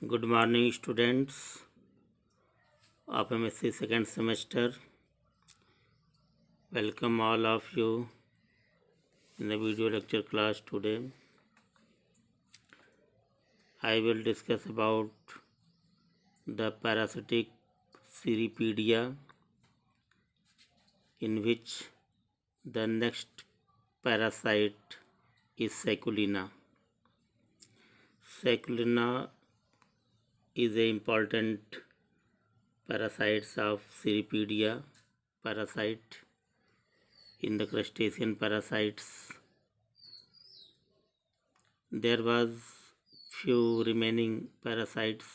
Good morning, students of MSc second semester. Welcome all of you in the video lecture class today. I will discuss about the parasitic Cirripedia, in which the next parasite is Sacculina. Sacculina is an important parasites of Cirripedia parasite. In the crustacean parasites, there was few remaining parasites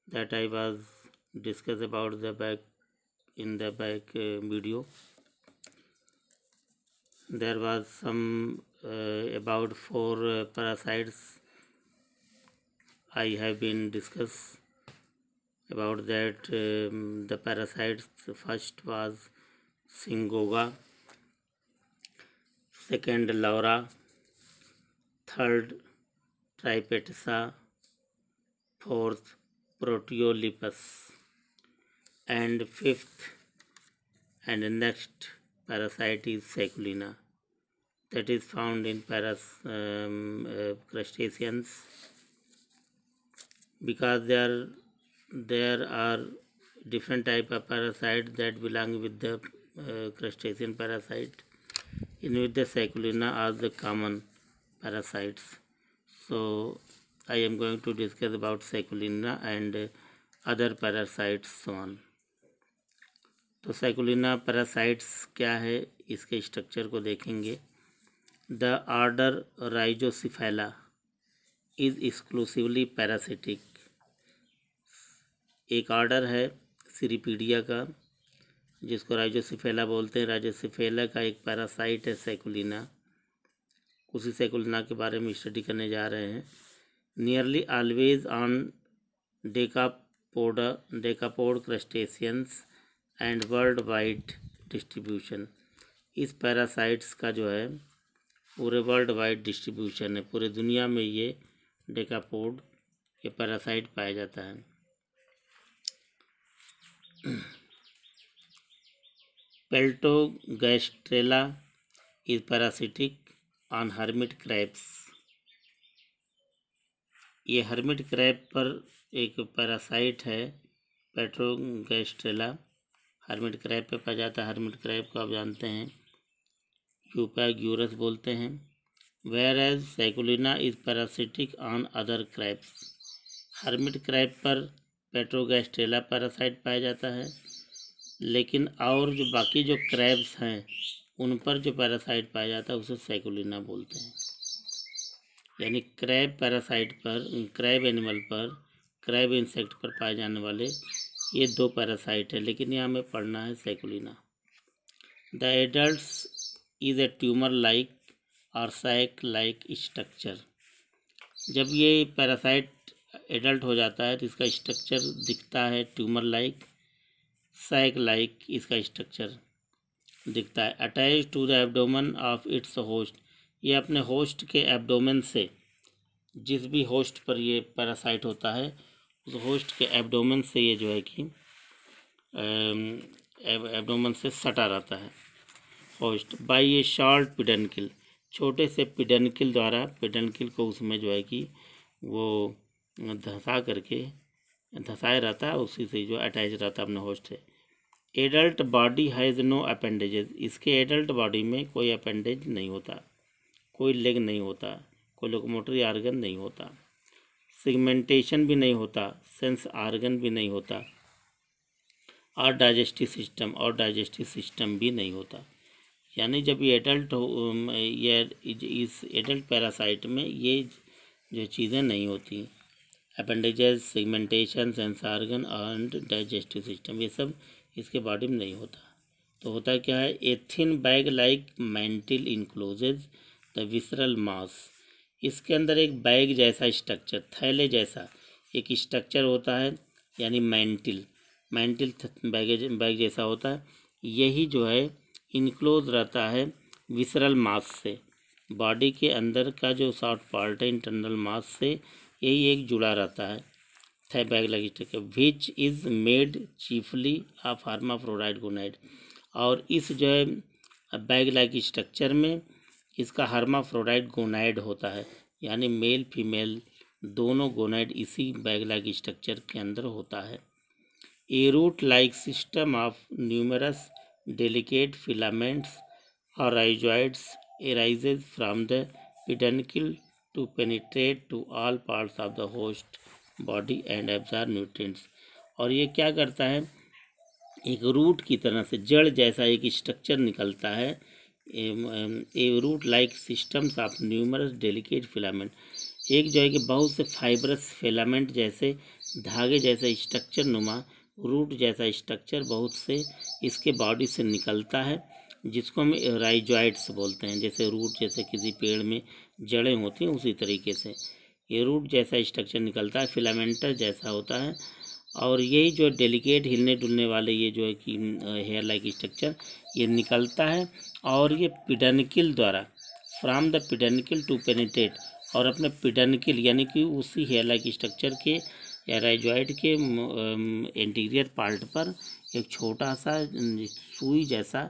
that I was discuss about the back video. There was some about 4 parasites I have been discuss about that. The parasites, first was Syngoga, second Laura, third Tripetsa, fourth Proteolepis, and fifth and next parasite is Sacculina, that is found in crustaceans. Because there are different type of parasites that belong with the crustacean parasite, in which the Sacculina are the common parasites. So I am going to discuss about Sacculina and other parasites so on. तो Sacculina parasites क्या है, इसके structure को देखेंगे. The order Rhizocephala is exclusively parasitic. एक order है सिरिपीडिया का जिसको राइजोसिफेला बोलते हैं. राइजोसिफेला का एक पैरासाइट है Sacculina. उसी Sacculina के बारे में स्टडी करने जा रहे हैं. Nearly always on decapod crustaceans and world wide distribution. इस पैरासाइट्स का जो है पूरे वर्ल्ड वाइड डिस्ट्रीब्यूशन है. पूरे दुनिया में ये डेकापोड ये पैरासाइट पाया जाता है. Peltogastrella is parasitic on hermit crabs. ये हर्मिट क्रैब पर एक पैरासाइट है पेल्टोगैस्ट्रेला. हर्मिट क्रैब पे पाया जाता है. हर्मिट क्रैब को आप जानते हैं यूपैग्यूरस बोलते हैं. Where as Sacculina is parasitic on other crabs. Hermit crab पर पेल्टोगैस्ट्रेला पैरासाइट पाया जाता है, लेकिन और जो बाकी जो क्रैब्स हैं उन पर जो पैरासाइट पाया जाता है उसे Sacculina बोलते हैं. यानी क्रैब पैरासाइट पर, क्रैब एनिमल पर, क्रैब इंसेक्ट पर पाए जाने वाले ये 2 पैरासाइट है, लेकिन यहाँ हमें पढ़ना है Sacculina. The adults is a tumour like और सैक लाइक स्ट्रक्चर. जब ये पैरासाइट एडल्ट हो जाता है तो इसका स्ट्रक्चर दिखता है ट्यूमर लाइक, सैक लाइक इसका स्ट्रक्चर दिखता है. Attach to the abdomen of its host. ये अपने होस्ट के एब्डोमेन से, जिस भी होस्ट पर ये पैरासाइट होता है उस होस्ट के एब्डोमेन से ये जो है कि एब्डोमेन से सटा रहता है host. By a short peduncle. छोटे से पिडनकिल द्वारा, पिडनकिल को उसमें जो है कि वो धंसाए रहता है, उसी से जो अटैच रहता है अपने होस्ट से. Adult body has no appendages. इसके एडल्ट बॉडी में कोई अपेंडेज नहीं होता, कोई लेग नहीं होता, कोई लोकोमोटरी आर्गन नहीं होता, सेगमेंटेशन भी नहीं होता, सेंस आर्गन भी नहीं होता, और डाइजेस्टिव सिस्टम भी नहीं होता. यानी जब ये एडल्ट हो, इस एडल्ट पैरासाइट में ये जो चीज़ें नहीं होती, अपेंडेजेस, सेगमेंटेशन, सेंस आर्गन और डाइजेस्टिव सिस्टम, ये सब इसके बॉडी में नहीं होता. तो होता क्या है, a thin bag like mantle encloses the visceral mass. इसके अंदर एक बैग जैसा स्ट्रक्चर, थैले जैसा एक स्ट्रक्चर होता है, यानी मैंटिल बैग जैसा होता है. यही जो है इनक्लोज रहता है विसरल मास से. बॉडी के अंदर का जो सॉफ्ट पार्ट है इंटरनल मास से यही एक जुड़ा रहता है था bag like structure which is made chiefly of hermaphrodite gonad. और इस जो है बैग लाइक स्ट्रक्चर में इसका हर्माफ्रोडाइट गोनाइड होता है, यानी मेल फीमेल दोनों गोनाइड इसी बैग लाइक स्ट्रक्चर के अंदर होता है। A root like system of numerous delicate filaments or rhizoids arises from the peduncle to penetrate to all parts of the host body and absorb nutrients। और ये क्या करता है, एक रूट की तरह से जड़ जैसा एक स्ट्रक्चर निकलता है। A root like systems of numerous delicate filament, एक जो है कि बहुत से फाइब्रस फिलामेंट जैसे धागे जैसा स्ट्रक्चर नुमा रूट जैसा स्ट्रक्चर बहुत से इसके बॉडी से निकलता है, जिसको हम राइजॉइड्स बोलते हैं। जैसे रूट जैसे किसी पेड़ में जड़ें होती हैं उसी तरीके से ये रूट जैसा स्ट्रक्चर निकलता है, फिलामेंटर जैसा होता है। और यही जो डेलिकेट हिलने डुलने वाले ये जो है कि हेयर लाइक स्ट्रक्चर ये निकलता है और ये पिडनकिल द्वारा from the peduncle to penetrate, और अपने पिडनकिल यानी कि उसी हेयर लाइक स्ट्रक्चर के या राइजॉइड के इंटीरियर पार्ट पर एक छोटा सा सुई जैसा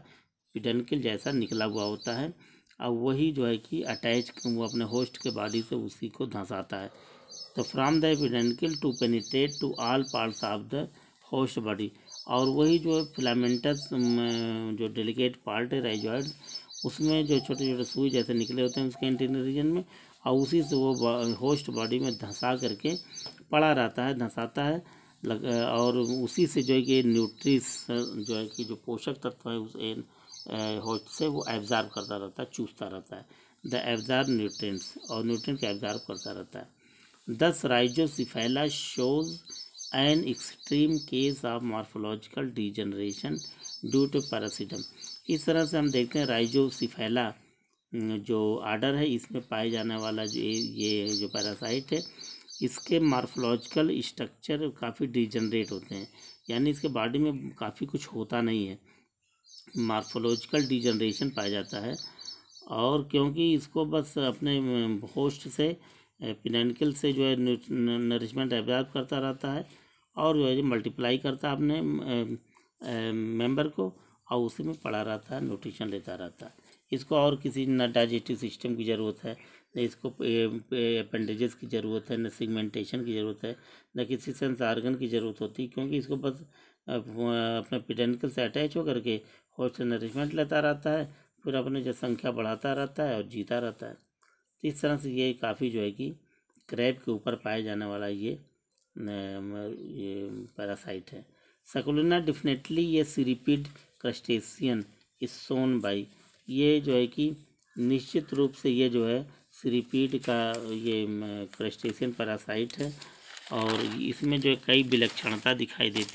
पिडनकिल जैसा निकला हुआ होता है, और वही जो है कि अटैच वो अपने होस्ट के बॉडी से उसी को धंसाता है। तो from the peduncle to penetrate to all parts of the host body, और वही जो फिलामेंटस जो डेलिकेट पार्ट है राइजॉइड उसमें जो छोटे छोटे सुई जैसे निकले होते हैं उसके इंटीरियर रीजन में, और उसी से वो होस्ट बॉडी में धंसा करके पड़ा रहता है, धंसाता है और उसी से जो है कि न्यूट्रिस जो है कि जो पोषक तत्व है उस होस्ट से वो एब्जॉर्ब करता रहता है, चूसता रहता है। द एब्जॉर्ब न्यूट्रिएंट्स, और न्यूट्रिएंट को एब्जॉर्ब करता रहता है। Thus Rhizocephala shows an extreme case of morphological degeneration due to parasitism. इस तरह से हम देखते हैं राइजोसिफेला जो आर्डर है इसमें पाए जाने वाला जो ये जो पैरासाइट है इसके मॉर्फोलॉजिकल स्ट्रक्चर काफ़ी डिजनरेट होते हैं, यानी इसके बॉडी में काफ़ी कुछ होता नहीं है, मॉर्फोलॉजिकल डिजनरेशन पाया जाता है। और क्योंकि इसको बस अपने होस्ट से पिनैंकल से जो है नरिशमेंट एब्जॉर्ब करता रहता है और जो है मल्टीप्लाई करता है अपने मेंबर को, और उसी में पड़ा रहता है, न्यूट्रिशन लेता रहता है। इसको और किसी न डाइजेस्टिव सिस्टम की ज़रूरत है, न इसको अपेंडेजेस की ज़रूरत है, न सिगमेंटेशन की ज़रूरत है, न किसी सेंस आर्गन की ज़रूरत होती, क्योंकि इसको बस अपने पिडेंकल से अटैच होकर के होस्ट से नरिशमेंट लेता रहता है, फिर अपने जो संख्या बढ़ाता रहता है और जीता रहता है। तो इस तरह से ये काफ़ी जो है कि क्रैब के ऊपर पाए जाने वाला ये पैरासाइट है। सकुलिना डेफिनेटली ये सीरीपिड क्रस्टेशियन इज सोन बाई, ये जो है कि निश्चित रूप से ये जो है सीरीपीड का ये क्रस्टेशियन पैरासाइट है, और इसमें जो है कई विलक्षणता दिखाई देती